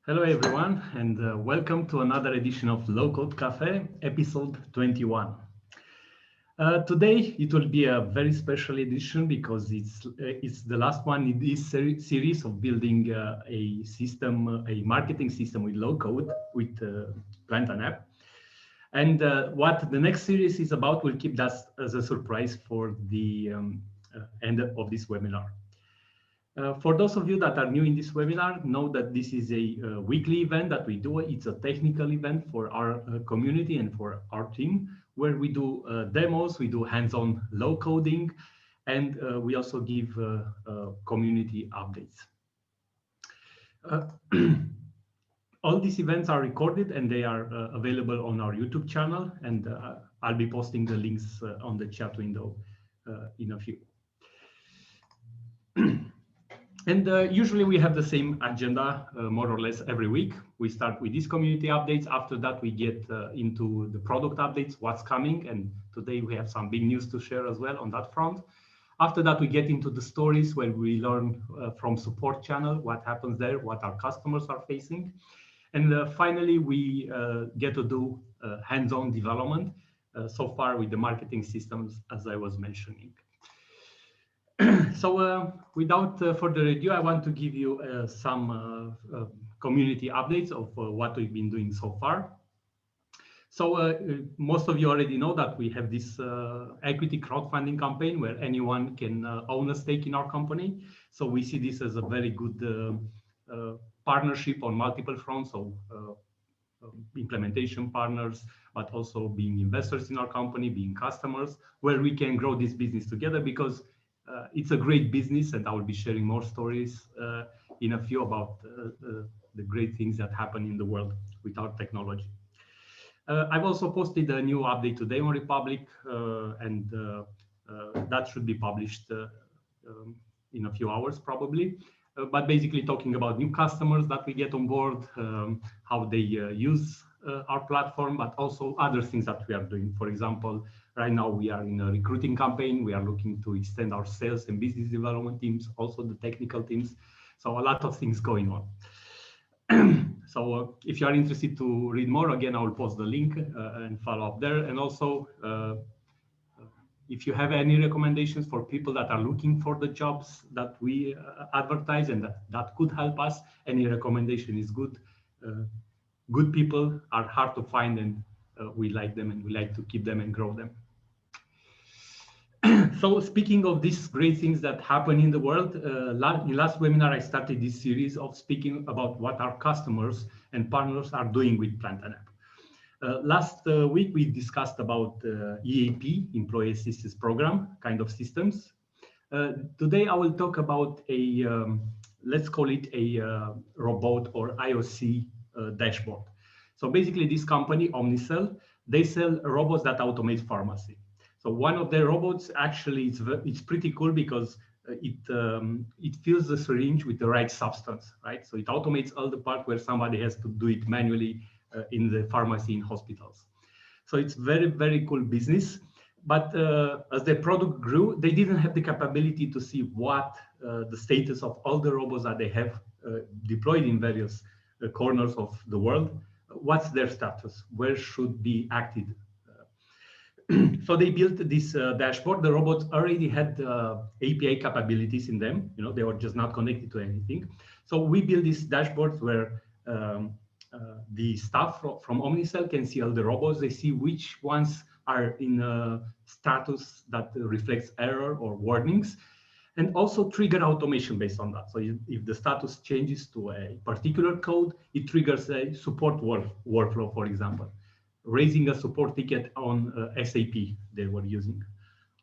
Hello everyone, and welcome to another edition of Low Code Café, episode 21. Today it will be a very special edition because it's the last one in this series of building a system, a marketing system with low code with Plant an App. And what the next series is about, we'll keep that as a surprise for the end of this webinar. For those of you that are new in this webinar, know that this is a weekly event that we do. It's a technical event for our community and for our team, where we do demos, we do hands-on low coding, and we also give community updates. All these events are recorded and they are available on our YouTube channel, and I'll be posting the links on the chat window in a few. And usually we have the same agenda, more or less every week. We start with these community updates. After that, we get into the product updates, what's coming. And today we have some big news to share as well on that front. After that, we get into the stories where we learn from support channel, what happens there, what our customers are facing. And finally, we get to do hands-on development so far with the marketing systems, as I was mentioning. So without further ado, I want to give you some community updates of what we've been doing so far. So most of you already know that we have this equity crowdfunding campaign where anyone can own a stake in our company. So we see this as a very good partnership on multiple fronts. So implementation partners, but also being investors in our company, being customers, where we can grow this business together, because it's a great business, and I will be sharing more stories in a few about the great things that happen in the world with our technology. I've also posted a new update today on Republic, and that should be published in a few hours probably. But basically talking about new customers that we get on board, how they use our platform, but also other things that we are doing. For example, right now we are in a recruiting campaign. We are looking to extend our sales and business development teams, also the technical teams. So a lot of things going on. So if you are interested to read more, again, I will post the link and follow up there. And also, if you have any recommendations for people that are looking for the jobs that we advertise and that could help us, any recommendation is good. Good people are hard to find, and we like them, and we like to keep them and grow them. So speaking of these great things that happen in the world, in last webinar, I started this series of speaking about what our customers and partners are doing with Plant an App. Last week, we discussed about EAP, Employee Assistance Program, kind of systems. Today, I will talk about a, let's call it a robot or IOC dashboard. So basically, this company, Omnicell, they sell robots that automate pharmacy. So one of their robots, actually, it's pretty cool because it fills the syringe with the right substance, right? So it automates all the part where somebody has to do it manually in the pharmacy in hospitals. So it's very, very cool business. But as the product grew, they didn't have the capability to see what the status of all the robots that they have deployed in various corners of the world. What's their status? Where should be acted? So they built this dashboard. The robots already had API capabilities in them. You know, they were just not connected to anything. So we built this dashboard where the staff from Omnicell can see all the robots. They see which ones are in a status that reflects error or warnings, and also trigger automation based on that. So if the status changes to a particular code, it triggers a support workflow, for example, raising a support ticket on SAP they were using.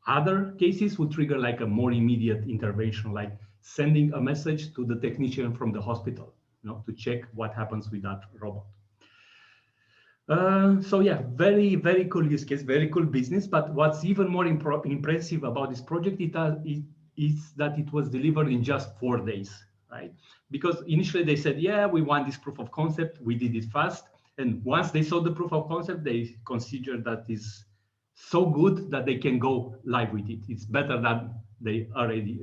Other cases would trigger like a more immediate intervention, like sending a message to the technician from the hospital, you know, to check what happens with that robot. So yeah, very, very cool use case, very cool business. But what's even more impressive about this project is that it was delivered in just 4 days, right? Because initially they said, yeah, we want this proof of concept. We did it fast. And once they saw the proof of concept, they considered that is so good that they can go live with it. It's better than they already,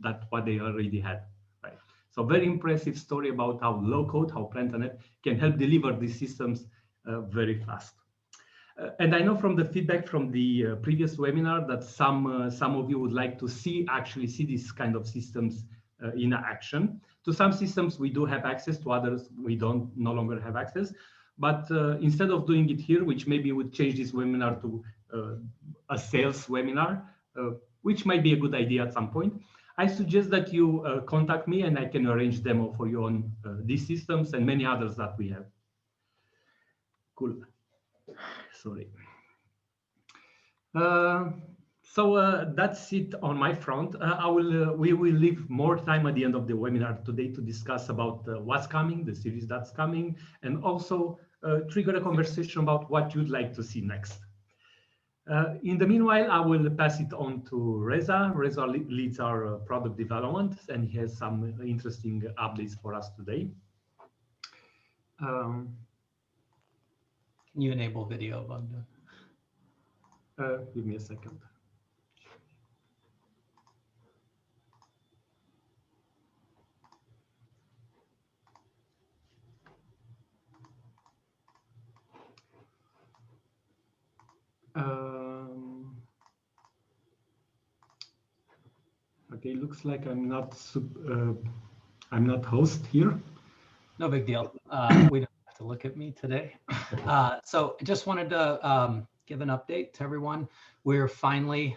that what they already had, right? So very impressive story about how low code, how PlantaNet can help deliver these systems very fast. And I know from the feedback from the previous webinar that some of you would like to actually see these kind of systems in action. To some systems we do have access, to others we no longer have access. But instead of doing it here, which maybe would change this webinar to a sales webinar, which might be a good idea at some point, I suggest that you contact me and I can arrange demo for you on these systems and many others that we have. Cool. Sorry. So that's it on my front. We will leave more time at the end of the webinar today to discuss about what's coming, the series that's coming, and also trigger a conversation about what you'd like to see next. In the meanwhile, I will pass it on to Reza. Reza leads our product development, and he has some interesting updates for us today. Can you enable video, Bogdan? Give me a second. Okay, looks like I'm not host here. No big deal. We don't have to look at me today. So I just wanted to give an update to everyone. We're finally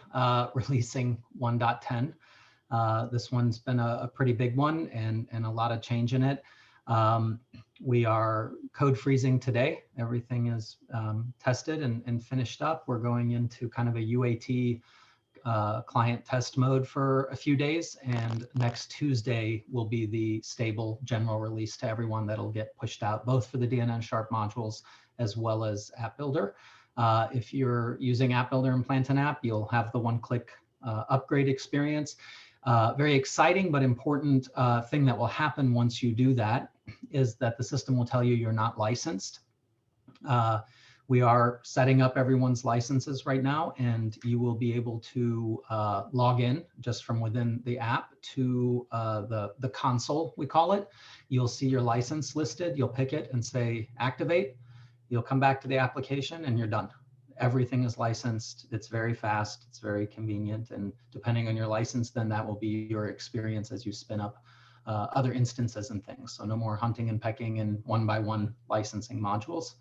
releasing 1.10. This one's been a pretty big one and a lot of change in it. We are code freezing today. Everything is tested and finished up. We're going into kind of a UAT client test mode for a few days, and next Tuesday will be the stable general release to everyone that'll get pushed out, both for the DNN Sharp modules as well as App Builder. If you're using App Builder and PlantaNet, you'll have the one-click upgrade experience. Very exciting but important thing that will happen once you do that is that the system will tell you you're not licensed. We are setting up everyone's licenses right now, and you will be able to log in just from within the app to the console, we call it. You'll see your license listed. You'll pick it and say activate. You'll come back to the application and you're done. Everything is licensed. It's very fast. It's very convenient. And depending on your license, then that will be your experience as you spin up other instances and things. So no more hunting and pecking and one-by-one licensing modules.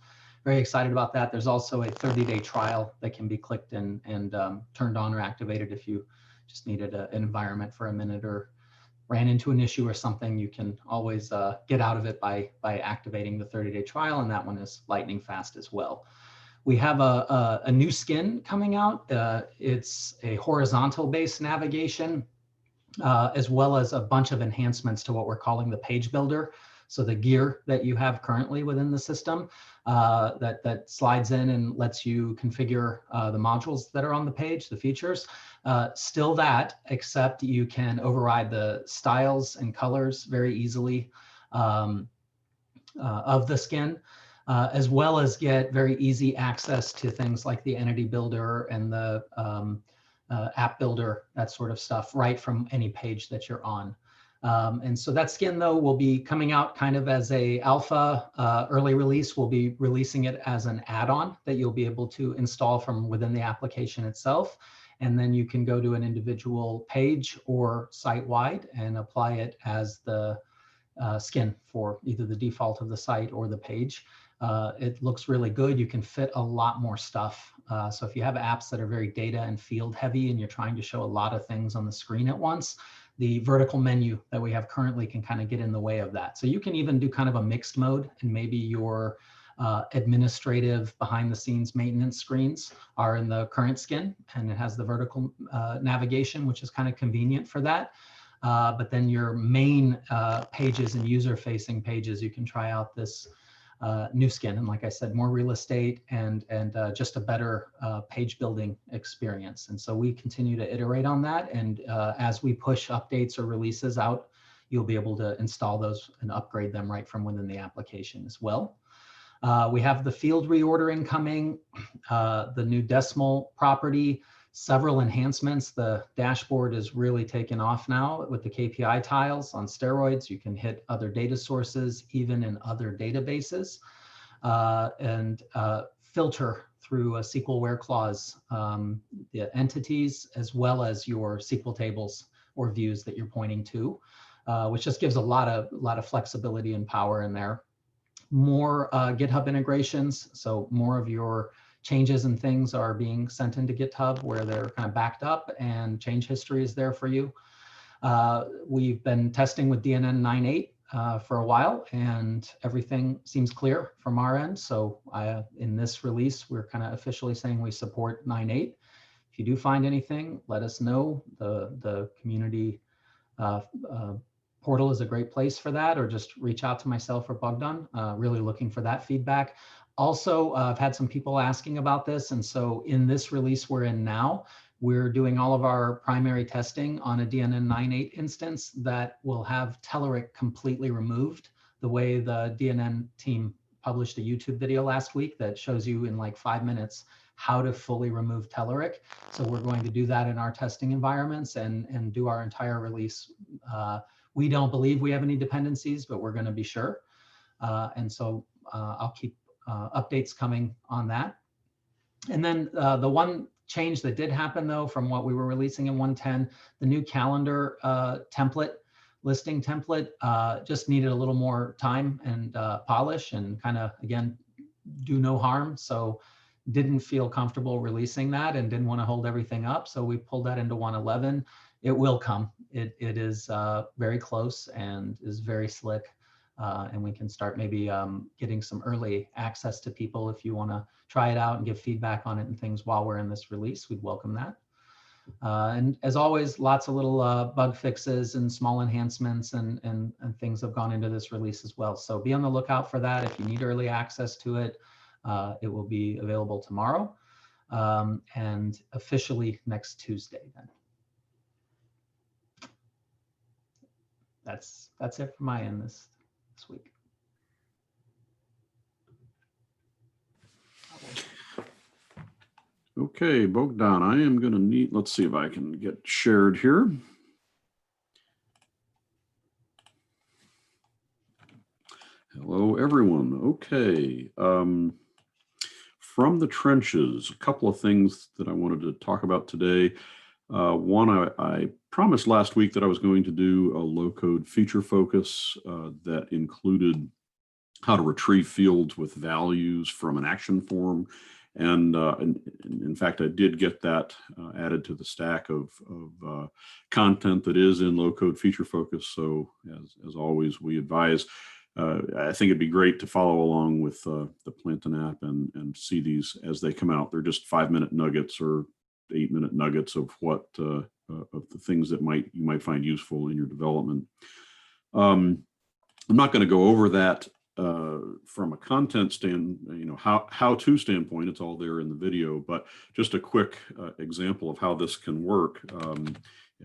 Very excited about that. There's also a 30-day trial that can be clicked and turned on or activated if you just needed an environment for a minute or ran into an issue or something. You can always get out of it by activating the 30-day trial, and that one is lightning fast as well. We have a new skin coming out. It's a horizontal-based navigation, as well as a bunch of enhancements to what we're calling the page builder. So the gear that you have currently within the system that slides in and lets you configure the modules that are on the page, the features, still that, except you can override the styles and colors very easily of the skin, as well as get very easy access to things like the entity builder and the app builder, that sort of stuff, right from any page that you're on. And so that skin, though, will be coming out kind of as a alpha early release. We'll be releasing it as an add-on that you'll be able to install from within the application itself. And then you can go to an individual page or site-wide and apply it as the skin for either the default of the site or the page. It looks really good. You can fit a lot more stuff. So if you have apps that are very data and field heavy and you're trying to show a lot of things on the screen at once, the vertical menu that we have currently can kind of get in the way of that. So you can even do kind of a mixed mode, and maybe your administrative behind the scenes maintenance screens are in the current skin, and it has the vertical navigation, which is kind of convenient for that. But then your main pages and user facing pages, you can try out this new skin, and like I said, more real estate and just a better page building experience. And so we continue to iterate on that, and as we push updates or releases out, you'll be able to install those and upgrade them right from within the application as well. We have the field reordering coming, the new decimal property several enhancements. The dashboard is really taken off now with the KPI tiles on steroids. You can hit other data sources, even in other databases, and filter through a SQL where clause the entities as well as your SQL tables or views that you're pointing to, which just gives a lot of flexibility and power in there. More GitHub integrations, so more of your changes and things are being sent into GitHub where they're kind of backed up and change history is there for you. We've been testing with DNN 9.8 for a while and everything seems clear from our end. So in this release, we're kind of officially saying we support 9.8. If you do find anything, let us know. The community portal is a great place for that, or just reach out to myself or Bogdan. Really looking for that feedback. Also, I've had some people asking about this. And so in this release we're in now, we're doing all of our primary testing on a DNN 9.8 instance that will have Telerik completely removed, the way the DNN team published a YouTube video last week that shows you in like 5 minutes how to fully remove Telerik. So we're going to do that in our testing environments and do our entire release. We don't believe we have any dependencies, but we're going to be sure. And so I'll keep updates coming on that. And then the one change that did happen, though, from what we were releasing in 1.10, the new calendar template, listing template, just needed a little more time and polish and kind of, again, do no harm. So didn't feel comfortable releasing that and didn't want to hold everything up. So we pulled that into 1.11. It will come. It is very close and is very slick. And we can start maybe getting some early access to people if you want to try it out and give feedback on it and things while we're in this release. We'd welcome that. And as always, lots of little bug fixes and small enhancements and things have gone into this release as well. So be on the lookout for that. If you need early access to it, it will be available tomorrow and officially next Tuesday then. That's it for my end this week. Okay, Bogdan, I am going to need, let's see if I can get shared here. Hello, everyone. Okay. From the trenches, a couple of things that I wanted to talk about today. One, I promised last week that I was going to do a low-code feature focus that included how to retrieve fields with values from an action form. And in fact, I did get that added to the stack of content that is in low-code feature focus. So as always, we advise, I think it'd be great to follow along with the Plantain app and see these as they come out. They're just 5-minute nuggets or 8-minute nuggets of what of the things that you might find useful in your development. I'm not going to go over that from a content how-to standpoint. It's all there in the video, but just a quick example of how this can work.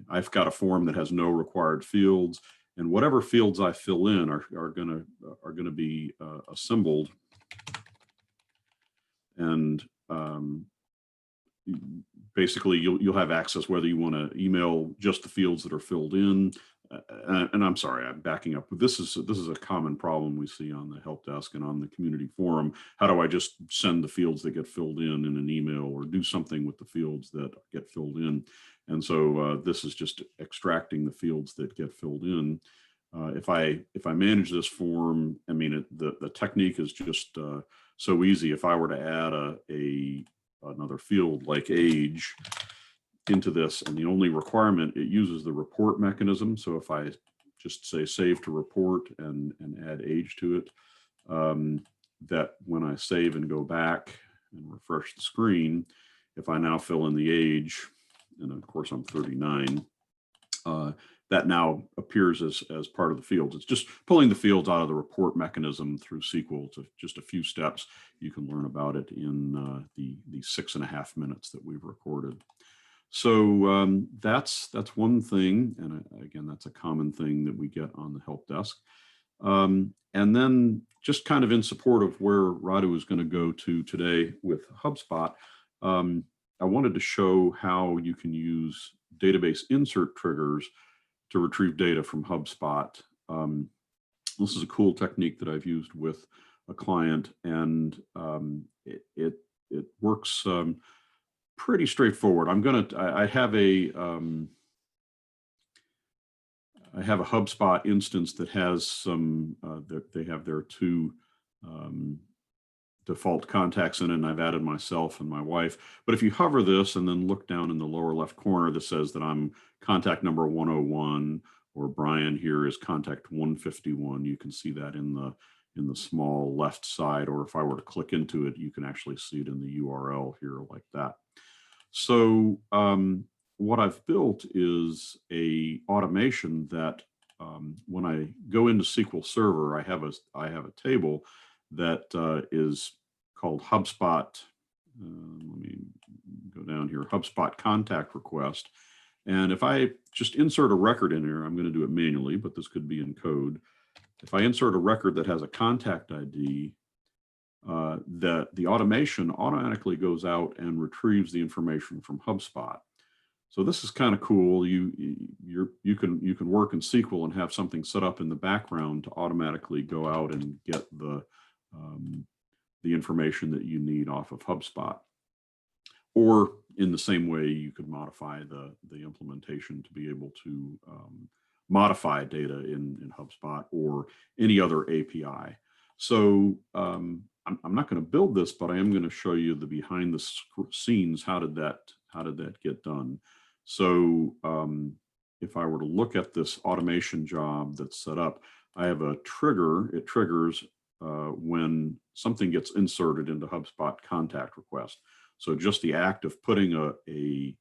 I've got a form that has no required fields, and whatever fields I fill in are going to be assembled, and basically you'll have access whether you want to email just the fields that are filled in. And I'm sorry, I'm backing up, but this is a common problem we see on the help desk and on the community forum. How do I just send the fields that get filled in an email, or do something with the fields that get filled in? And so this is just extracting the fields that get filled in. If I manage this form, I mean, the technique is just so easy. If I were to add another field like age into this, and the only requirement, it uses the report mechanism. So if I just say save to report and add age to it, that when I save and go back and refresh the screen, if I now fill in the age, and of course I'm 39, that now appears as part of the fields. It's just pulling the fields out of the report mechanism through SQL. To just a few steps. You can learn about it in the 6.5 minutes that we've recorded. So that's one thing, and again, that's a common thing that we get on the help desk. And then just kind of in support of where Radu is going to go to today with HubSpot, I wanted to show how you can use database insert triggers to retrieve data from HubSpot. This is a cool technique that I've used with a client, and it works pretty straightforward. I have a HubSpot instance that has some, they have their two default contacts in it, and I've added myself and my wife. But if you hover this and then look down in the lower left corner that says that I'm contact number 101, or Brian here is contact 151, you can see that in the small left side, or if I were to click into it, you can actually see it in the URL here like that. So what I've built is a automation that when I go into SQL Server, I have a table that is called HubSpot. Let me go down here, HubSpot contact request. And if I just insert a record in here, I'm going to do it manually, but this could be in code. If I insert a record that has a contact ID, the automation automatically goes out and retrieves the information from HubSpot. So this is kind of cool. You can work in SQL and have something set up in the background to automatically go out and get the information that you need off of HubSpot. Or in the same way, you could modify the implementation to be able to modify data in HubSpot or any other API. So I'm not going to build this, but I am going to show you the behind the scenes. How did that get done? So if I were to look at this automation job that's set up, I have a trigger. It triggers when something gets inserted into HubSpot contact request. So just the act of putting a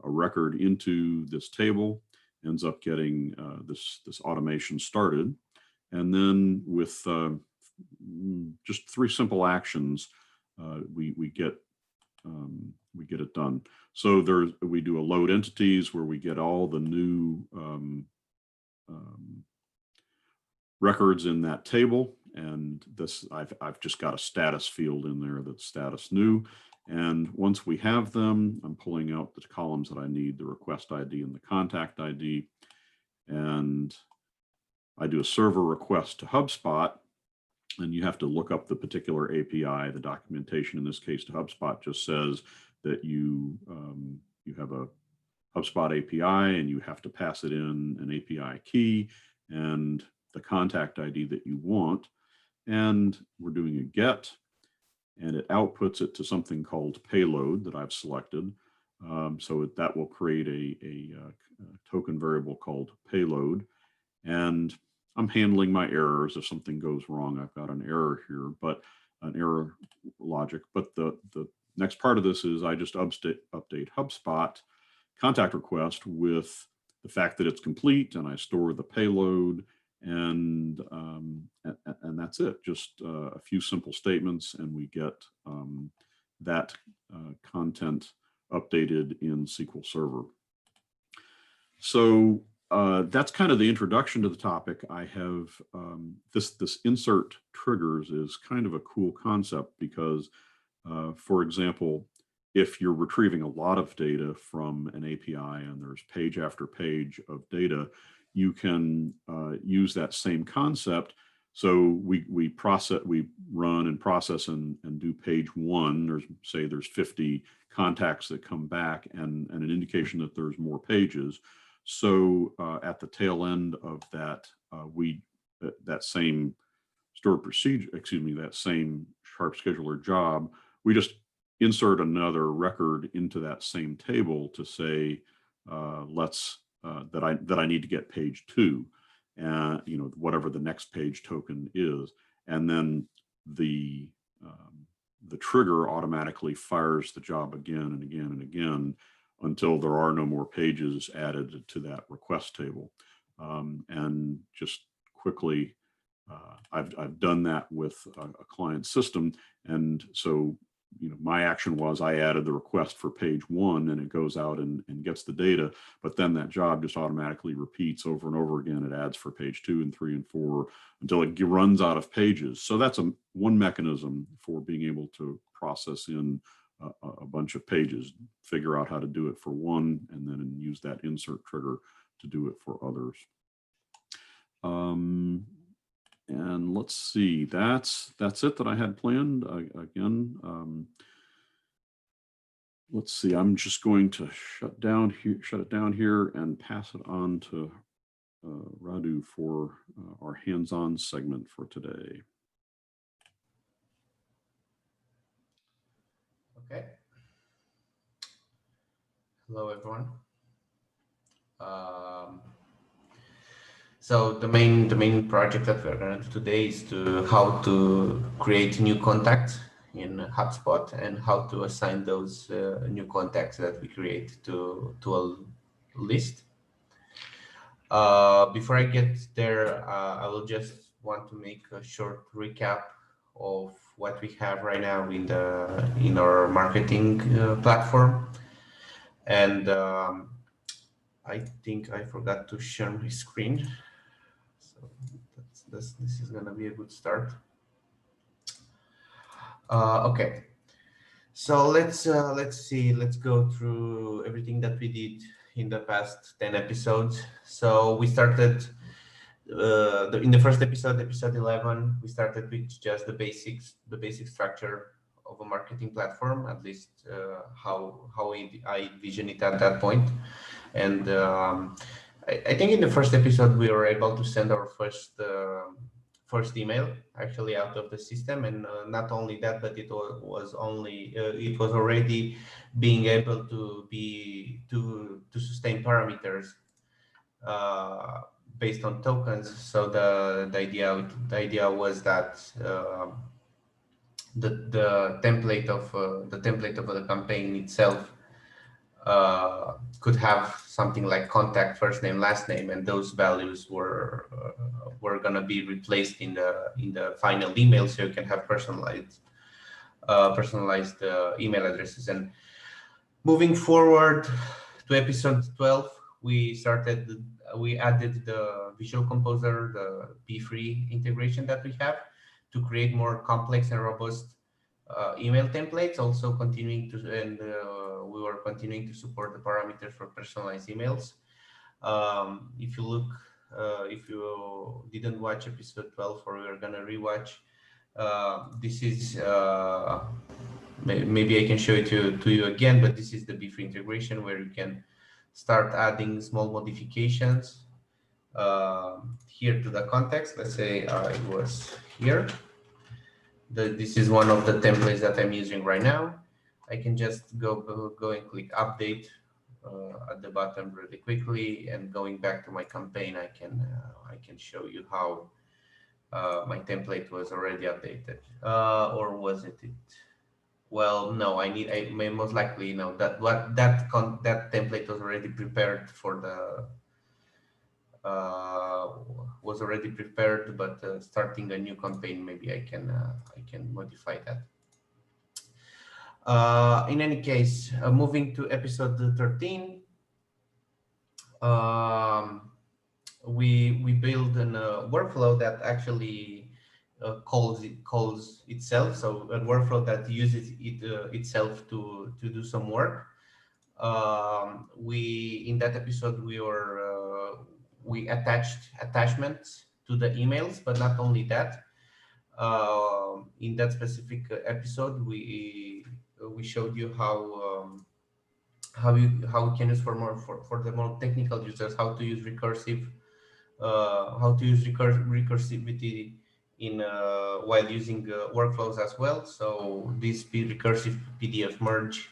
record into this table ends up getting this automation started. And then with just 3 simple actions, we get it done. So we do a load entities where we get all the new records in that table, and this I've just got a status field in there that's status new. And once we have them, I'm pulling out the columns that I need, the request ID and the contact ID, and I do a server request to HubSpot. And you have to look up the particular API. The documentation in this case to HubSpot just says that you have a HubSpot API and you have to pass it in an API key and the contact ID that you want. And we're doing a get, and it outputs it to something called payload that I've selected. That will create a token variable called payload. And I'm handling my errors. If something goes wrong, I've got an error here, but an error logic. But the next part of this is I just update HubSpot contact request with the fact that it's complete, and I store the payload, and that's it. Just a few simple statements, and we get that content updated in SQL Server. So that's kind of the introduction to the topic. I have this insert triggers is kind of a cool concept because, for example, if you're retrieving a lot of data from an API and there's page after page of data, you can use that same concept. So we run and process and do page 1. There's 50 contacts that come back and an indication that there's more pages. So at the tail end of that, that same stored procedure, that same sharp scheduler job, we just insert another record into that same table to say, that I need to get page 2, whatever the next page token is, and then the trigger automatically fires the job again and again and again until there are no more pages added to that request table. And just quickly, I've done that with a client system, and so my action was I added the request for page 1, and it goes out and gets the data, but then that job just automatically repeats over and over again. It adds for page 2 and 3 and 4 until it runs out of pages. So that's one mechanism for being able to process in a bunch of pages. Figure out how to do it for one, and then use that insert trigger to do it for others. And let's see, that's it that I had planned. Let's see, I'm just going to shut it down here and pass it on to Radu for our hands-on segment for today. Okay. Hello, everyone. So the main project that we're going to do today is how to create new contacts in HubSpot and how to assign those new contacts that we create to a list. Before I get there, I will just want to make a short recap of what we have right now in our marketing platform. And I think I forgot to share my screen. So this is going to be a good start. Okay. So let's see. Let's go through everything that we did in the past 10 episodes. So we started in the first episode 11, we started with just the basic structure of a marketing platform, at least how I envision it at that point. And I think in the first episode we were able to send our first email actually out of the system, and not only that, but it was already being able to sustain parameters based on tokens. So the idea was that the template of the campaign itself could have something like contact, first name, last name, and those values were going to be replaced in the final email, so you can have personalized email addresses. And moving forward to episode 12, we added the Visual Composer, the B3 integration that we have, to create more complex and robust email templates. Also we were continuing to support the parameters for personalized emails. If you didn't watch episode 12, or you're gonna rewatch, this is maybe I can show it to you again, but this is the B3 integration where you can start adding small modifications here to the context. Let's say it was here. This is one of the templates that I'm using right now. I can just go and click update at the bottom really quickly, and going back to my campaign, I can show you how my template was already updated, or was it? Well, no, I may most likely know that that template was already prepared for the but starting a new campaign, maybe I can modify that. In any case, moving to episode 13, we build a workflow that actually calls itself. So a workflow that uses itself to do some work. In that episode we attached attachments to the emails, but not only that. In that specific episode, we showed you how we can use for the more technical users how to use recursivity in while using workflows as well. So this recursive PDF merge,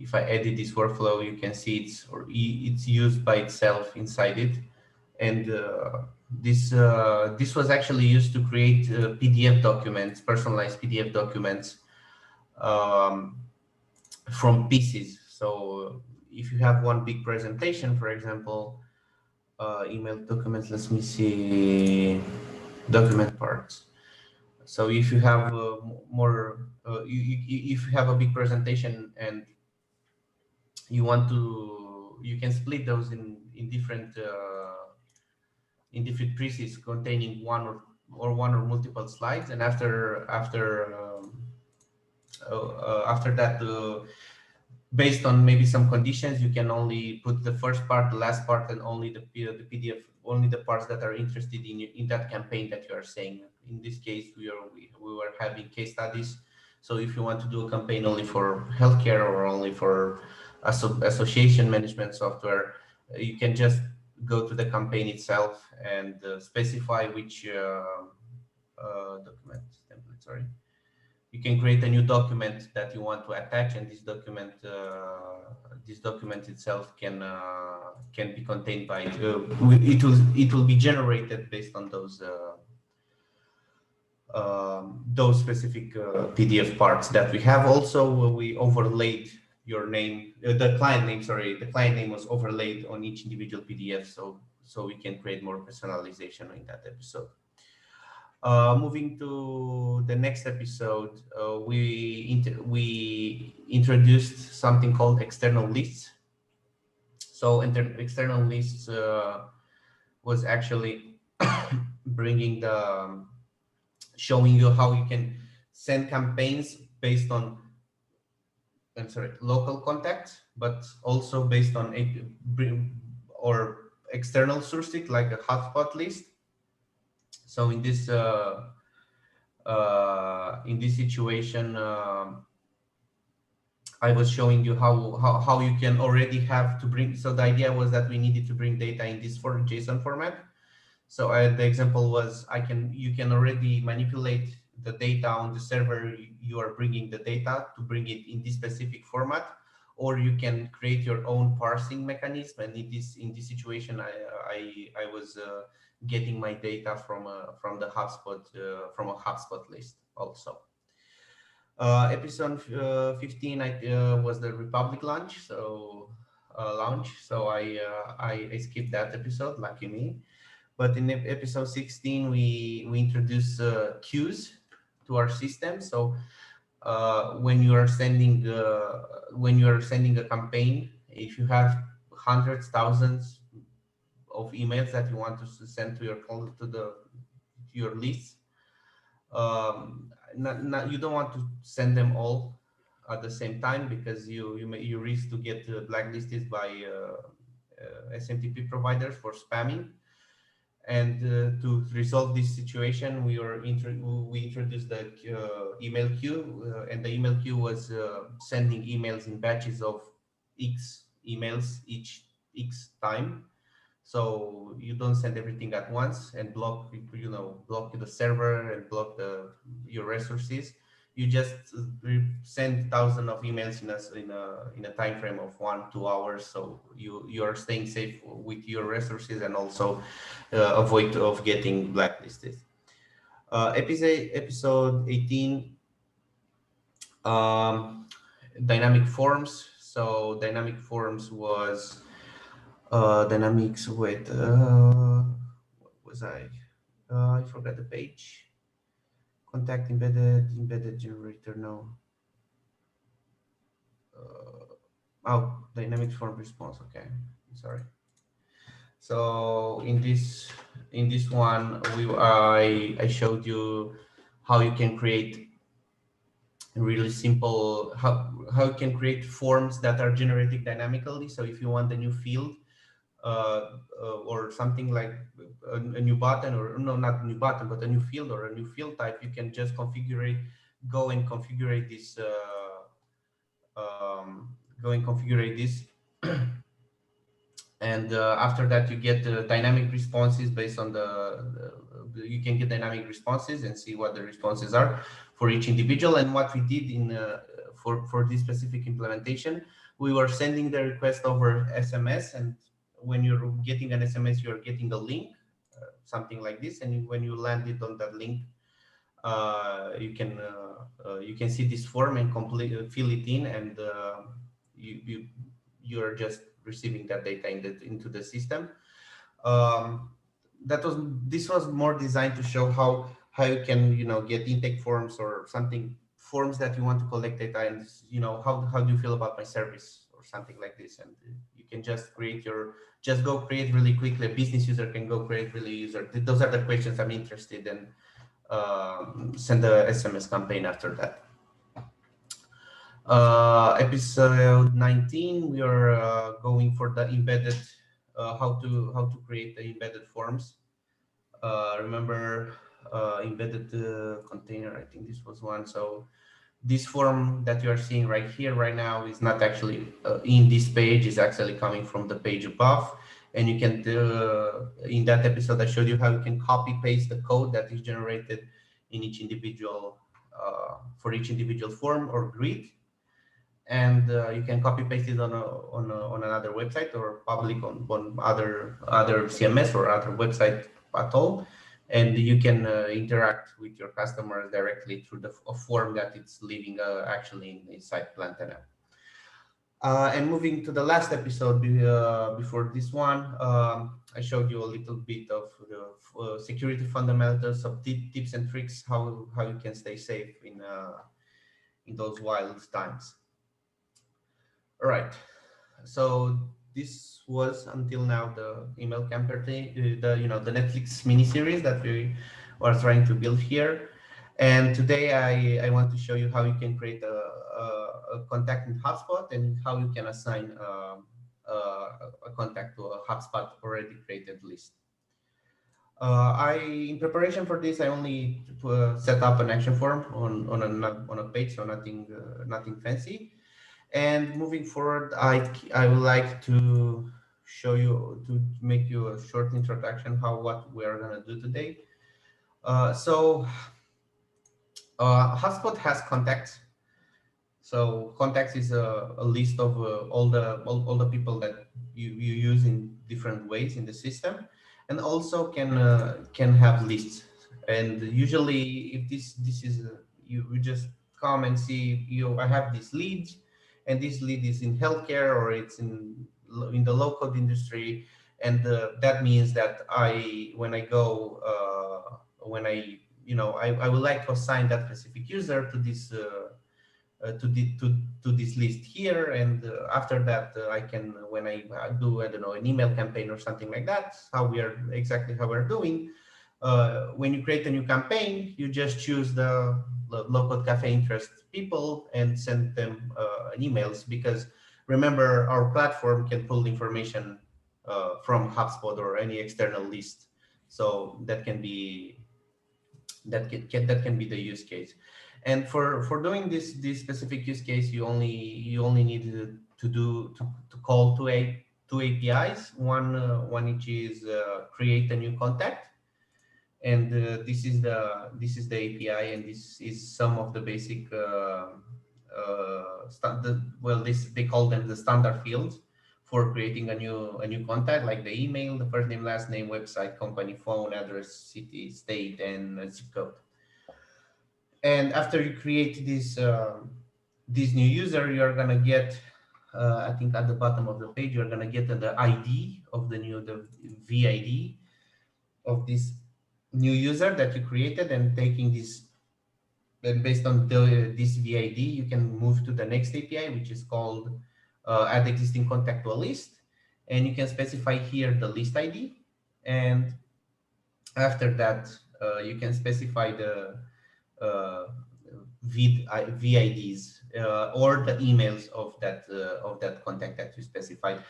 if I edit this workflow, you can see it's used by itself inside it, and this was actually used to create PDF documents, personalized PDF documents from pieces. So if you have one big presentation, for example, email documents, let me see, document parts. So if you have if you have a big presentation and you can split those in different pieces containing one or multiple slides, and after After that, based on maybe some conditions, you can only put the first part, the last part, and only the PDF, only the parts that are interested in that campaign that you are saying. In this case, we were having case studies. So if you want to do a campaign only for healthcare or only for association management software, you can just go to the campaign itself and specify which document template. Sorry. You can create a new document that you want to attach, and this document itself can be contained by it will be generated based on those specific PDF parts that we have. Also, we overlaid your name, the client name. Sorry, the client name was overlaid on each individual PDF, so we can create more personalization in that episode. Moving to the next episode, we introduced something called external lists. So external lists was actually bringing showing you how you can send campaigns based on, local contacts, but also based on or external sources like a hotspot list. So in this situation, I was showing you how you can already have to bring. So the idea was that we needed to bring data in this JSON format. So the example was you can already manipulate the data on the server you are bringing the data to bring it in this specific format, or you can create your own parsing mechanism. And in this situation, I was getting my data from the HubSpot from a HubSpot list also. Episode 15 was the Republic launch, so I skipped that episode, lucky me. But in episode 16, we introduced queues to our system. So when you are sending a campaign, if you have hundreds, thousands of emails that you want to send to your list, you don't want to send them all at the same time, because you risk to get blacklisted by SMTP providers for spamming. And to resolve this situation, we introduced the email queue, and the email queue was sending emails in batches of X emails each X time. So you don't send everything at once and block the server and block your resources. You just send thousands of emails in a time frame of 1-2 hours. So you are staying safe with your resources and also avoid of getting blacklisted. Episode 18, dynamic forms. So dynamic forms was dynamics with what was I forgot the page. Contact embedded generator. No. Dynamic form response. Okay, sorry. So in this one, I showed you how you can create really simple how you can create forms that are generated dynamically. So if you want a new field or something like a new button, or no, not a new button, but a new field or a new field type, you can just go and configure this and after that you get dynamic responses based on you can get dynamic responses and see what the responses are for each individual. And what we did for this specific implementation, we were sending the request over SMS, and when you're getting an SMS, you're getting a link, something like this, and when you land it on that link, you can see this form and fill it in, and you're just receiving that data into the system. This was more designed to show how you can get intake forms or something, forms that you want to collect data, and how do you feel about my service or something like this, and you can just create really quickly. A business user can go create those are the questions I'm interested in, send a SMS campaign after that. Episode 19, we are going for the embedded, how to create the embedded forms. Remember embedded container, I think this was one. So this form that you are seeing right here, right now, is not actually in this page, is actually coming from the page above. And you can, in that episode, I showed you how you can copy paste the code that is generated in each individual, for each individual form or grid. And you can copy paste it on another website or public on other CMS or other website at all. And you can interact with your customers directly through a form that it's living actually inside Plantanet. And moving to the last episode before this one, I showed you a little bit of the security fundamentals, of tips and tricks, how you can stay safe in those wild times. All right. So this was until now the email campaign, the Netflix miniseries that we were trying to build here. And today I want to show you how you can create a contact in HubSpot and how you can assign a contact to a HubSpot already created list. In preparation for this, I only set up an action form on a page, so nothing fancy. And moving forward, I would like to show you, to make you a short introduction what we are gonna do today. HubSpot has contacts. So contacts is a list of all the people that you use in different ways in the system, and also can have lists. And usually, if this is you just come and see, I have this lead, and this lead is in healthcare or it's in the low-code industry, and that means that when I would like to assign that specific user to this to this list here, and after that I can, when I do, I don't know, an email campaign or something like that, how we're doing. When you create a new campaign, you just choose the low-code cafe interest people and send them emails, because remember, our platform can pull information from HubSpot or any external list, so that can be the use case. And for doing this specific use case, you only need to call two APIs. One which is create a new contact, and this is the API, and this is some of the basic they call them the standard fields for creating a new contact, like the email, the first name, last name, website, company, phone, address, city, state, and zip code. And after you create this new user, you are gonna get, I think at the bottom of the page, you're gonna get the ID of the VID of this new user that you created, and taking this, then based on this VID, you can move to the next API, which is called add existing contact to a list, and you can specify here the list ID, and after that you can specify the VIDs or the emails of that contact that you specified.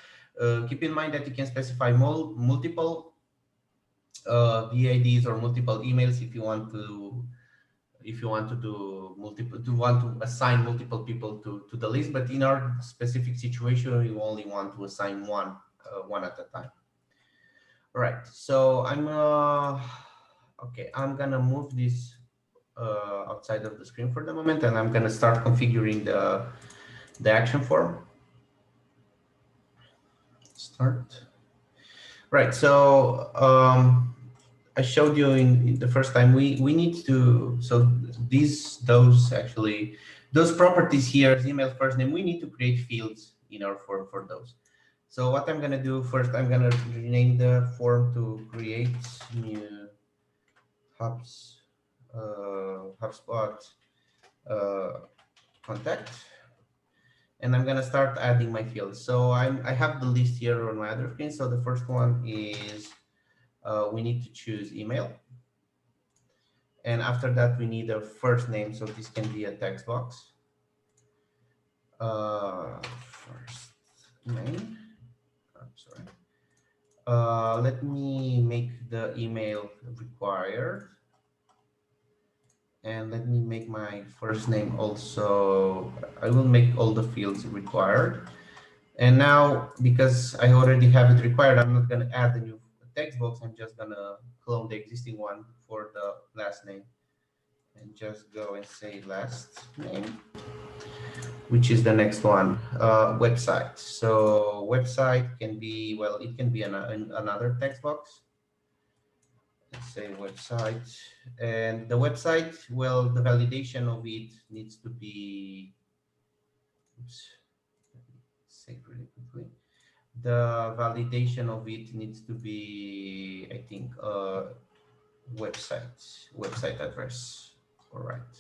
Keep in mind that you can specify multiple VIDs or multiple emails if you want to assign multiple people to the list, but in our specific situation, you only want to assign one at a time. All right, so I'm gonna move this outside of the screen for the moment, and I'm gonna start configuring the action form. Start. Right, so I showed you in the first time, we need to, so those properties here, email, first name, we need to create fields in our form for those. So what I'm gonna do first, I'm gonna rename the form to create new HubSpot contact, and I'm gonna start adding my fields. So I have the list here on my other screen. So the first one is we need to choose email, and after that we need a first name. So this can be a text box, First name. I'm sorry. Let me make the email required. And let me make my first name also. I will make all the fields required. And now, because I already have it required, I'm not going to add a new text box. I'm just going to clone the existing one for the last name. And just go and say last name, which is the next one, website. So website can be, well, it can be another text box. Let's say website. And the website, well, the validation of it needs to be, oops, say really quickly. The validation of it needs to be, I think, website address. All right.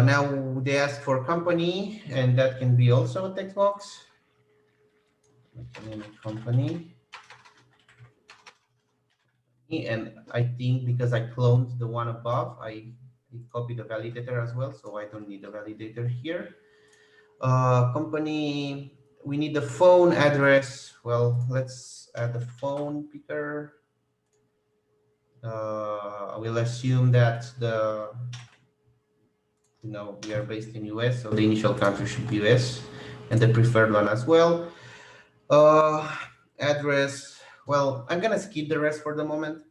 Now they ask for company, and that can be also a text box. Name a company. And I think because I cloned the one above, I copied the validator as well, so I don't need a validator here. Company, we need the phone address. Well, let's add the phone picker. I will assume that we are based in US, so the initial country should be US, and the preferred one as well. Address, well, I'm gonna skip the rest for the moment.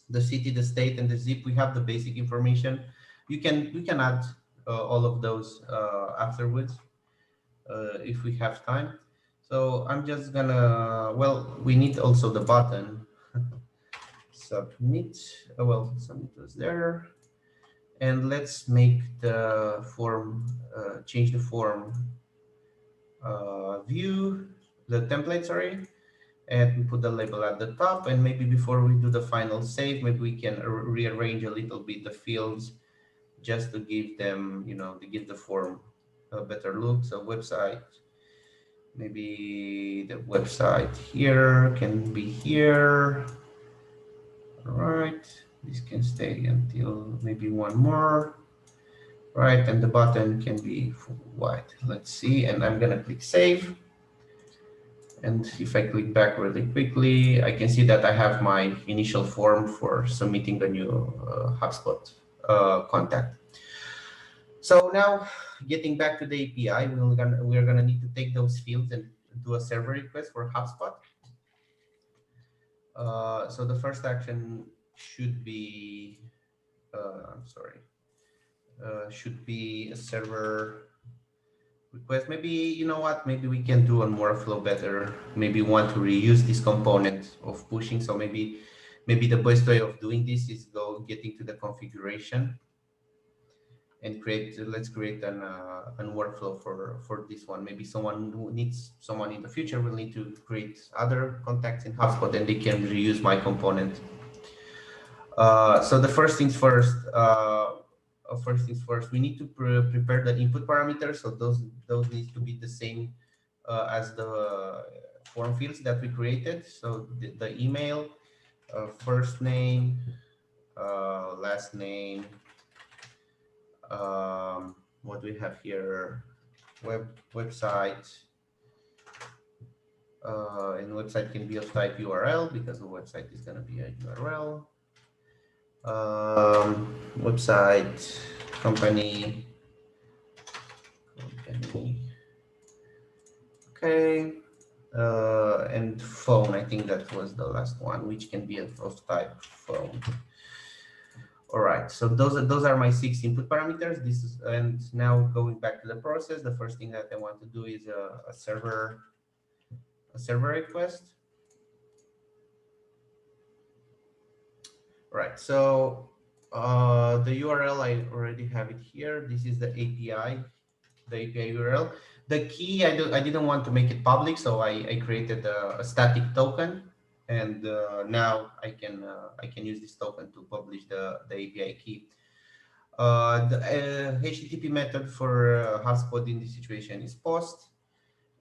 The city, the state, and the zip, we have the basic information. We can add all of those afterwards if we have time. So I'm just gonna, well, we need also the button. Submit, well, submit was there. And let's make the form, change the form view, the template, sorry, and we put the label at the top. And maybe before we do the final save, maybe we can rearrange a little bit the fields just to give them, to give the form a better look. So website, maybe the website here can be here. All right, this can stay until maybe one more. Right, and the button can be white. Let's see, and I'm gonna click save. And if I click back really quickly, I can see that I have my initial form for submitting the new HubSpot contact. So now, getting back to the API, we're gonna need to take those fields and do a server request for HubSpot. So the first action should be, should be a server request. Maybe, you know what, maybe we can do on Workflow better. Maybe want to reuse this component of pushing. So maybe the best way of doing this is getting to the configuration and let's create an workflow for this one. Maybe someone who needs someone in the future will need to create other contacts in HubSpot, and they can reuse my component. So the first things first, we need to prepare the input parameters. So those need to be the same as the form fields that we created. So the email, first name, last name, what do we have here? Website, and website can be of type URL because the website is going to be a URL. Website, company, okay, and phone. I think that was the last one, which can be of type phone. All right, so those are my 6 input parameters. And now going back to the process, the first thing that I want to do is a server request. Right, so the URL, I already have it here. This is the API URL. The key, I didn't want to make it public, so I created a static token, and now I can use this token to publish the API key. The HTTP method for HubSpot in this situation is post,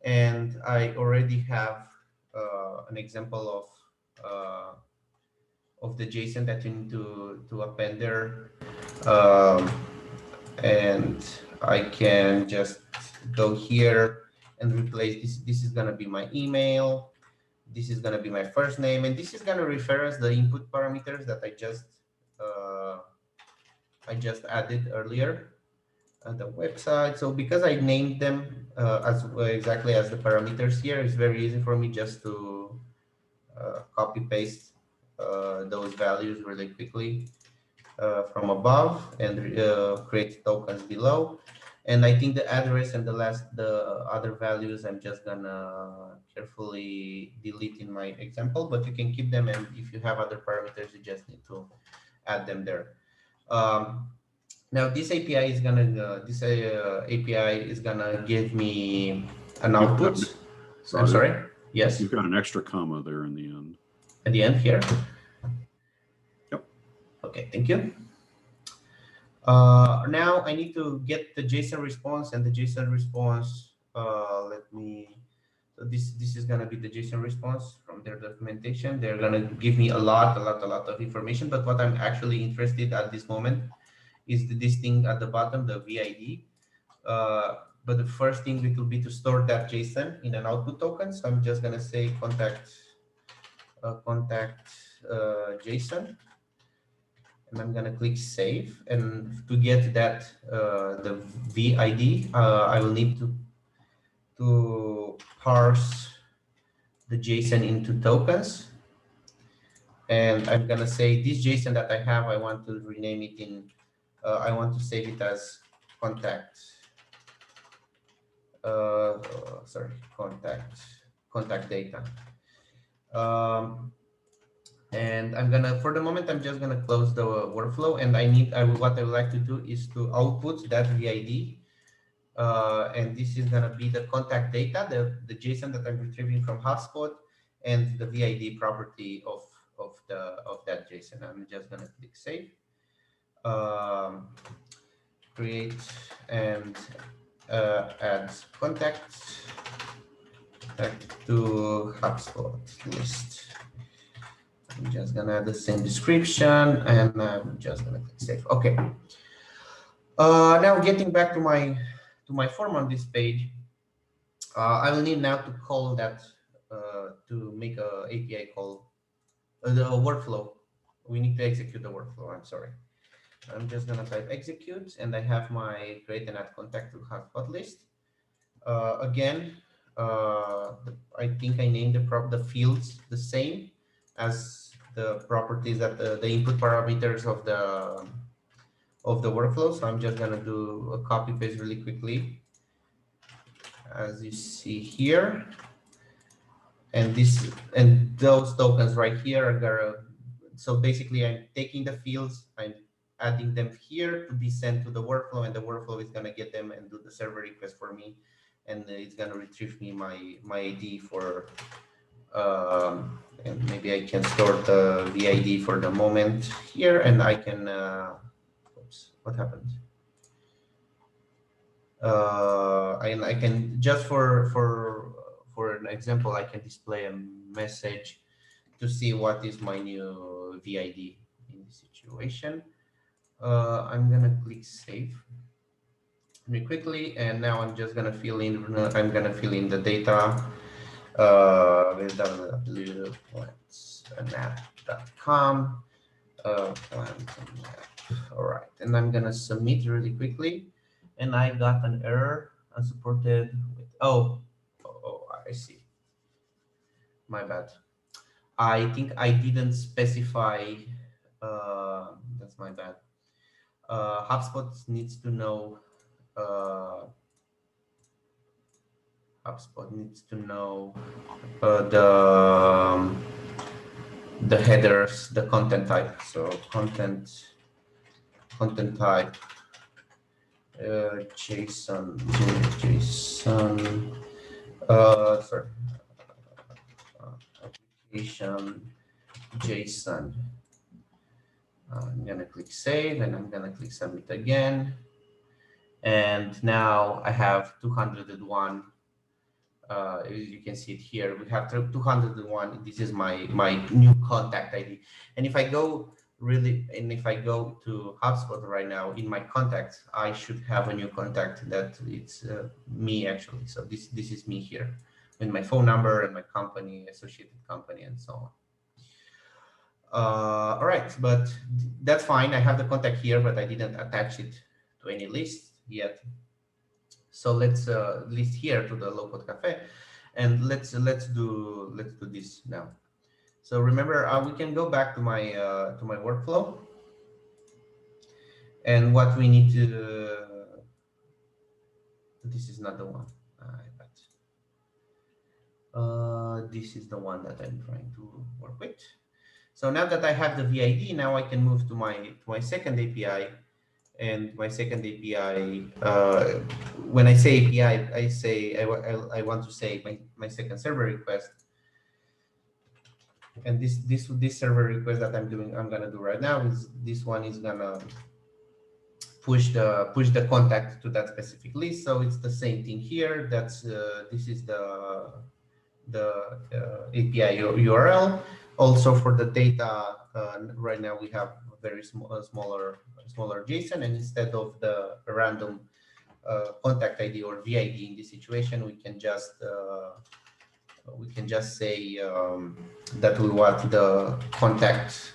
and I already have an example of the JSON that you need to append there, and I can just go here and replace this. This is gonna be my email. This is gonna be my first name, and this is gonna refer us the input parameters that I just added earlier on the website. So because I named them as exactly as the parameters here, it's very easy for me just to copy paste those values really quickly from above and create tokens below. And I think the address and the other values, I'm just gonna carefully delete in my example, but you can keep them. And if you have other parameters, you just need to add them there. Now this API is gonna give me an output. So, I'm sorry. Yes. You've got an extra comma there in the end. At the end here. Yep. Okay. Thank you. Now I need to get the JSON response, and the JSON response. So this is gonna be the JSON response from their documentation. They're gonna give me a lot of information. But what I'm actually interested at this moment is this thing at the bottom, the VID. But the first thing it will be to store that JSON in an output token. So I'm just gonna say contact JSON, and I'm gonna click save. And to get that the VID, I will need to parse the JSON into tokens. And I'm gonna say this JSON that I have, I want to rename it in. I want to save it as contact. Contact data. And I'm gonna, for the moment, I'm just gonna close the workflow. And what I would like to do is to output that VID. And this is gonna be the contact data, the JSON that I'm retrieving from HubSpot, and the VID property of that JSON. I'm just gonna click save. Create and add contact to HubSpot list. I'm just gonna add the same description, and I'm just gonna click save. Okay. Now getting back to my form on this page, I will need now to call that to make a API call, the workflow. We need to execute the workflow. I'm sorry. I'm just gonna type execute, and I have my create and add contact to HubSpot list. Again, I think I named the fields the same as the properties that the input parameters of the workflow. So I'm just gonna do a copy paste really quickly, as you see here. And those tokens right here are Garrow. So basically, I'm taking the fields, I'm adding them here to be sent to the workflow, and the workflow is gonna get them and do the server request for me, and it's gonna retrieve me my ID for. And maybe I can store the VID for the moment here, and I can. Oops, what happened? And I can just for an example, I can display a message to see what is my new VID in this situation. I'm gonna click save really quickly, and now I'm just gonna fill in. I'm gonna fill in the data. www.plantapp.com. All right, and I'm gonna submit really quickly, and I got an error unsupported with I see, my bad. I think I didn't specify. That's my bad. HubSpot needs to know. HubSpot needs to know the headers, the content type. So content type JSON. Sorry. Application JSON. I'm gonna click save, and I'm gonna click submit again. And now I have 201. You can see it here. We have 201. This is my new contact ID. And if I go really, and if I go to HubSpot right now in my contacts, I should have a new contact that it's me actually. So this is me here with my phone number and my company, associated company, and so on. All right, but that's fine. I have the contact here, but I didn't attach it to any list yet. So let's list here to the low-code cafe, and let's do this now. So remember, we can go back to my workflow, and what we need to. This is not the one. This is the one that I'm trying to work with. So now that I have the VID, now I can move to my second API. And my second API, when I say API, I say I want to say my second server request. And this server request that I'm gonna do right now is this one is gonna push the contact to that specific list. So it's the same thing here. That's this is the API URL. Also for the data, right now we have a very smaller JSON, and instead of the random contact ID or VID in this situation, we can just say that we want the contact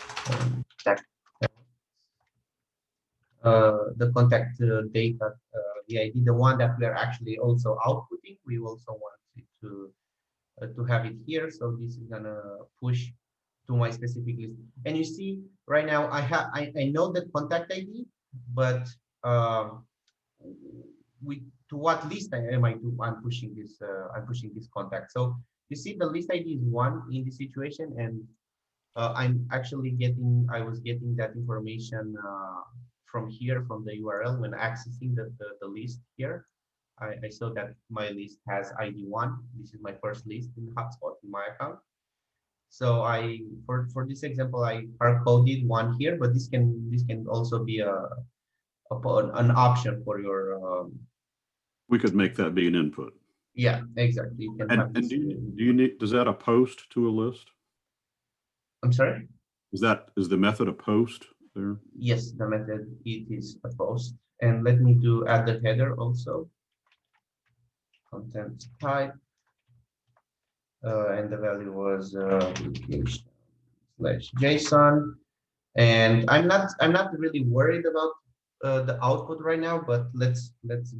data VID, the one that we are actually also outputting. We also want it to have it here. So this is gonna push to my specific list. And you see right now I know the contact ID, but to what list I'm pushing this contact. So you see the list ID is 1 in this situation, and I was getting that information from here, from the URL when accessing the list here. I saw that my list has ID 1. This is my first list in HubSpot in my account. So for this example, I hard coded 1 here, but this can also be an option for your. We could make that be an input. Yeah, exactly. You can and do you need, does that a post to a list? I'm sorry? Is the method a post there? Yes, the method, it is a post. And let me add the header also. Content type. And the value was application/JSON. And I'm not really worried about the output right now, but let's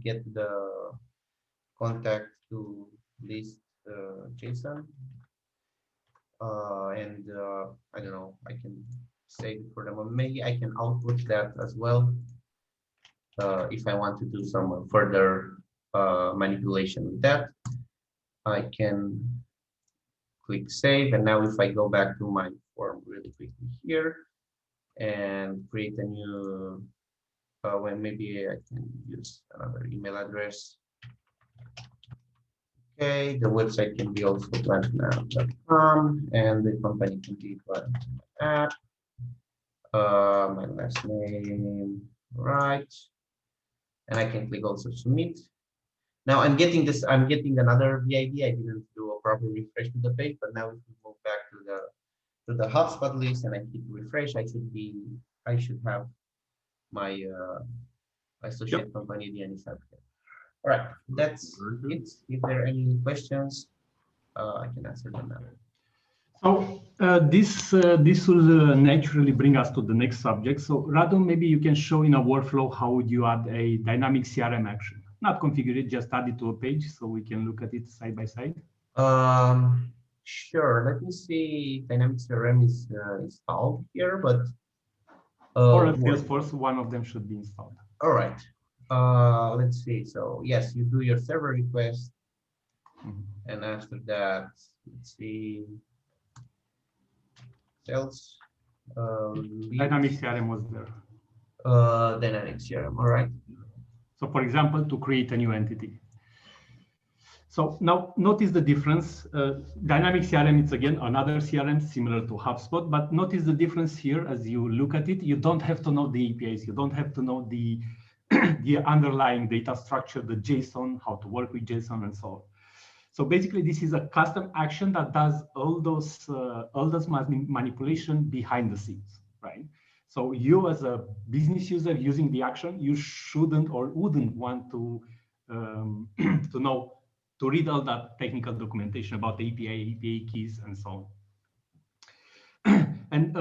get the contact to list JSON. And I don't know, I can save it for the moment. Maybe I can output that as well if I want to do some further manipulation with that. I can click save, and now if I go back to my form really quickly here and create a new maybe I can use another email address. Okay, the website can be also plantnow.com, and the company can be app. My last name, right? And I can click also submit. Now I'm getting another VID. I didn't do a proper refresh to the page, but now if we move back to the HubSpot list and I hit refresh, I should have my associate company DNS certificate. All right, that's it. If there are any questions, I can answer them now. So this will naturally bring us to the next subject. So Radu, maybe you can show in a workflow how would you add a dynamic CRM action? Not configure it, just add it to a page so we can look at it side by side. Sure. Let me see. Dynamic CRM is installed here, but or at Salesforce, one of them should be installed. All right. Let's see. So yes, you do your server request, and after that, let's see. Sales. Dynamic CRM was there. Dynamic CRM. All right. So for example, to create a new entity. So now notice the difference. Dynamic CRM is again another CRM similar to HubSpot, but notice the difference here as you look at it. You don't have to know the APIs. You don't have to know the underlying data structure, the JSON, how to work with JSON, and so on. So basically, this is a custom action that does all those manipulation behind the scenes, right? So you as a business user using the action, you shouldn't or wouldn't want to to read all that technical documentation about the API keys and so on. And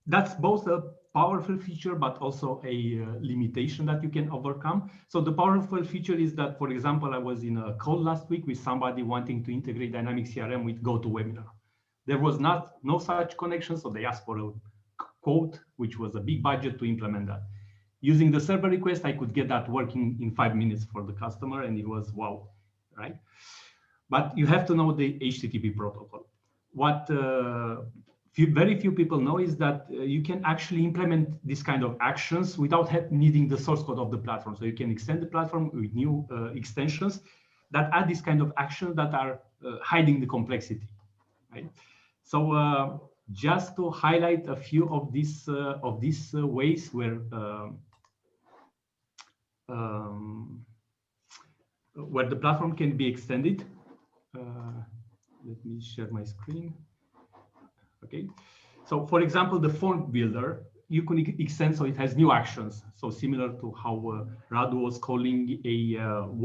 that's both a powerful feature, but also a limitation that you can overcome. So the powerful feature is that, for example, I was in a call last week with somebody wanting to integrate Dynamics CRM with GoToWebinar. There was no such connection, so they asked for a quote, which was a big budget to implement that. Using the server request, I could get that working in 5 minutes for the customer, and it was wow, right? But you have to know the HTTP protocol. What very few people know is that you can actually implement this kind of actions without needing the source code of the platform. So you can extend the platform with new extensions that add this kind of actions that are hiding the complexity, right? So just to highlight a few of these ways where the platform can be extended. Let me share my screen. Okay, so for example, the form builder, you can extend so it has new actions. So similar to how Radu was calling a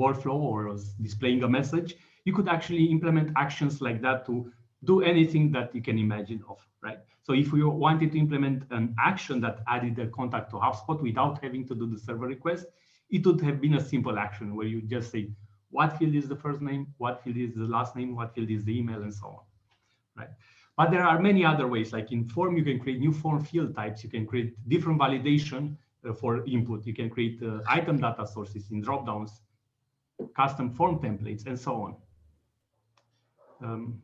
workflow or was displaying a message, you could actually implement actions like that to do anything that you can imagine of, right? So if we wanted to implement an action that added a contact to HubSpot without having to do the server request, it would have been a simple action where you just say, what field is the first name, what field is the last name, what field is the email, and so on, right? But there are many other ways, like in form, you can create new form field types, you can create different validation for input, you can create item data sources in dropdowns, custom form templates, and so on.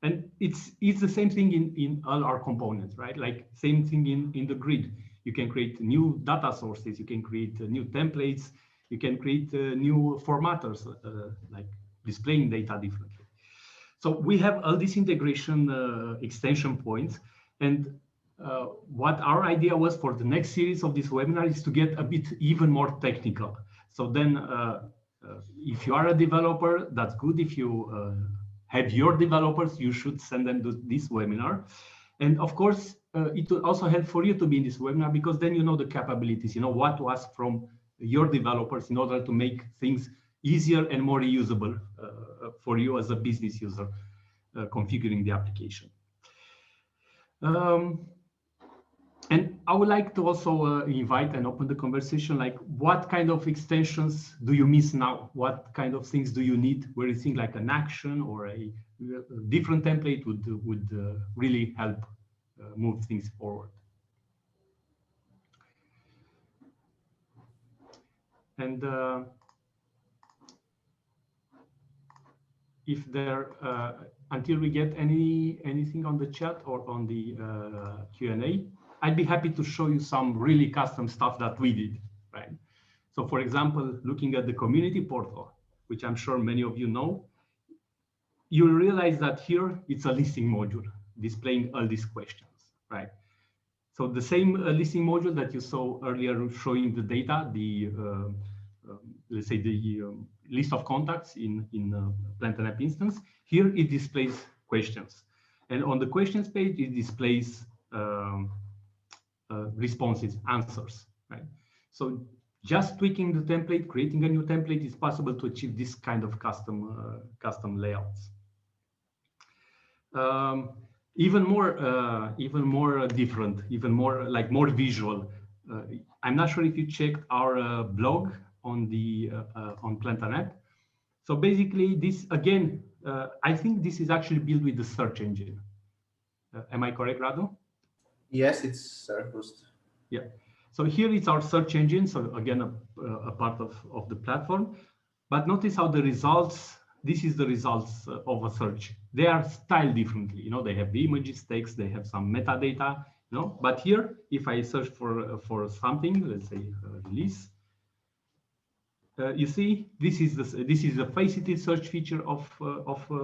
And it's the same thing in all our components, right? Like same thing in the grid. You can create new data sources, you can create new templates, you can create new formatters, like displaying data differently. So we have all these integration extension points. And what our idea was for the next series of this webinar is to get a bit even more technical. So then if you are a developer, that's good. If you have your developers, you should send them to this webinar. And of course, it will also help for you to be in this webinar because then you know the capabilities, you know what to ask from your developers in order to make things easier and more reusable for you as a business user configuring the application. And I would like to also invite and open the conversation, like what kind of extensions do you miss now? What kind of things do you need where you think like an action or a different template would really help move things forward? And if there, until we get anything on the chat or on the Q&A, I'd be happy to show you some really custom stuff that we did, right? So for example, looking at the community portal, which I'm sure many of you know, you'll realize that here it's a listing module displaying all these questions, right? So the same listing module that you saw earlier showing the data, the let's say the list of contacts in Plant and App instance, here it displays questions. And on the questions page, it displays responses, answers, right? So just tweaking the template, creating a new template is possible to achieve this kind of custom layouts. Even more different, even more like more visual. I'm not sure if you checked our blog on the on Plant and App. So basically, this again, I think this is actually built with the search engine. Am I correct, Radu? Yes, it's Sarahust. Yeah. So here it's our search engine. So again, a part of the platform. But notice how the results. This is the results of a search. They are styled differently. You know, they have the images, text, they have some metadata. You know, but here, if I search for something, let's say release, you see, this is the faceted search feature of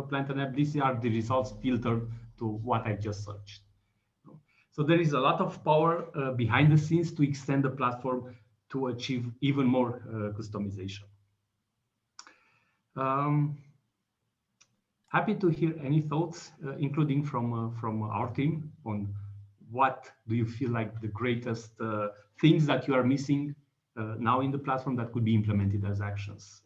Plant and App. These are the results filtered to what I just searched. So there is a lot of power behind the scenes to extend the platform to achieve even more customization. Happy to hear any thoughts, including from our team, on what do you feel like the greatest things that you are missing now in the platform that could be implemented as actions?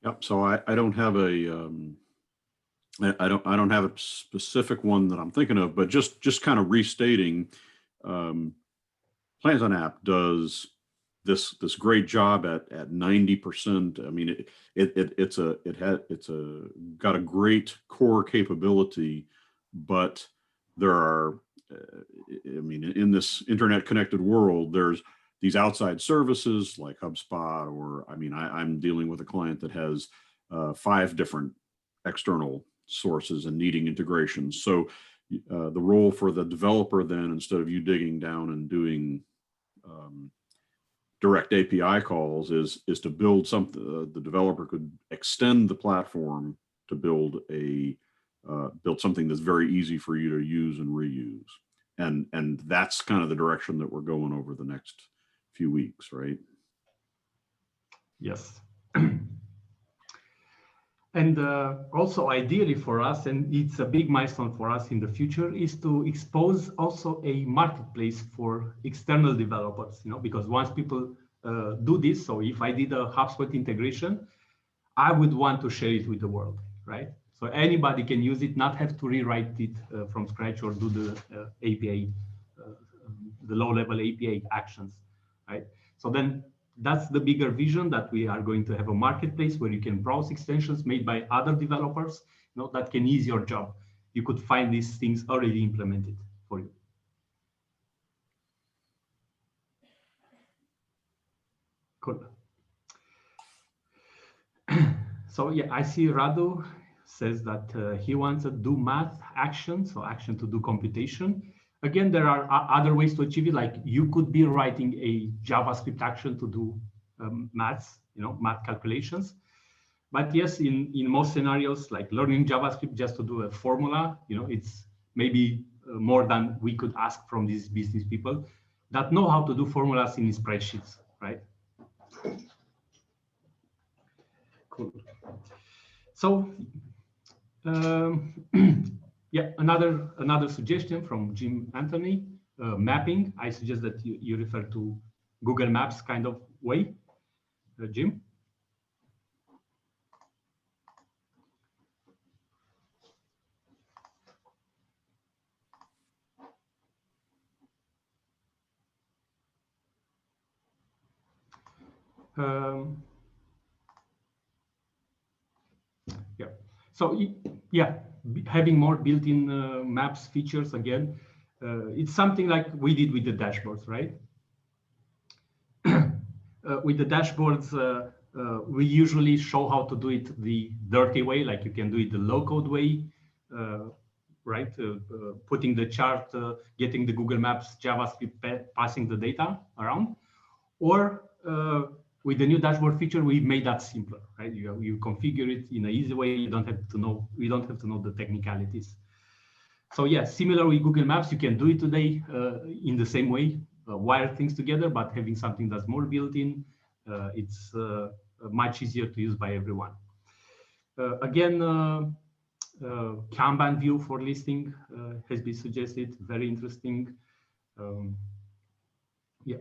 Yep. So I don't have a I don't have a specific one that I'm thinking of, but just kind of restating, Plantain App does this great job at 90%. I mean, it's got a great core capability, but there are, I mean, in this internet connected world, there's these outside services like HubSpot, or I mean, I'm dealing with a client that has 5 different external sources and needing integrations. So the role for the developer then, instead of you digging down and doing direct API calls, is to build something. The developer could extend the platform to build something that's very easy for you to use and reuse. And that's kind of the direction that we're going over the next few weeks, right? Yes. And also ideally for us, and it's a big milestone for us in the future, is to expose also a marketplace for external developers, because once people do this, so if I did a HubSpot integration, I would want to share it with the world, right? So anybody can use it, not have to rewrite it from scratch or do the API, the low-level API actions, right? So then that's the bigger vision, that we are going to have a marketplace where you can browse extensions made by other developers, that can ease your job. You could find these things already implemented for you. Cool. So yeah, I see Radu says that he wants a do math action, so action to do computation. Again, there are other ways to achieve it. Like you could be writing a JavaScript action to do math calculations. But yes, in most scenarios, like learning JavaScript just to do a formula, it's maybe more than we could ask from these business people that know how to do formulas in spreadsheets, right? Cool. So, yeah, another suggestion from Jim Anthony, mapping. I suggest that you refer to Google Maps kind of way, Jim. Yeah. So yeah, having more built-in maps features again, it's something like we did with the dashboards, right? With the dashboards, we usually show how to do it the dirty way, like you can do it the low-code way, right? Putting the chart, getting the Google Maps JavaScript passing the data around, or with the new dashboard feature, we made that simpler, right? You configure it in an easy way. We don't have to know the technicalities. So yeah, similar with Google Maps, you can do it today in the same way, wire things together, but having something that's more built-in, it's much easier to use by everyone. Again, Kanban view for listing has been suggested. Very interesting. Yeah.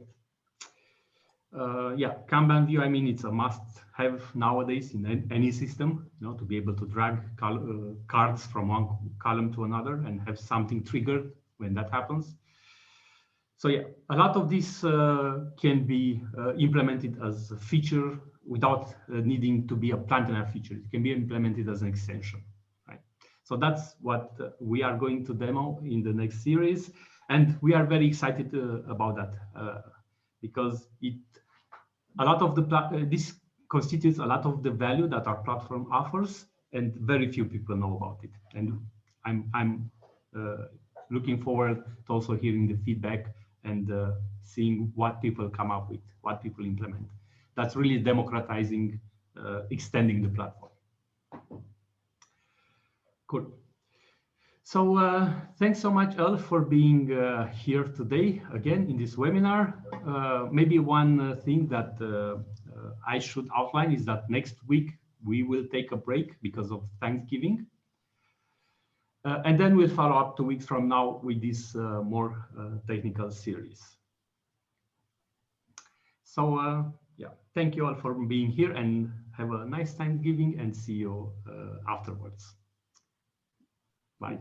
Yeah, Kanban view, I mean, it's a must-have nowadays in any system, to be able to drag cards from one column to another and have something triggered when that happens. So yeah, a lot of this can be implemented as a feature without needing to be a Plantain App feature. It can be implemented as an extension, right? So that's what we are going to demo in the next series. And we are very excited about that because this constitutes a lot of the value that our platform offers, and very few people know about it. And I'm looking forward to also hearing the feedback and seeing what people come up with, what people implement. That's really democratizing, extending the platform. Cool. So thanks so much, Elle, for being here today again in this webinar. Maybe one thing that I should outline is that next week we will take a break because of Thanksgiving. And then we'll follow up 2 weeks from now with this more technical series. So yeah, thank you all for being here and have a nice Thanksgiving and see you afterwards. Bye.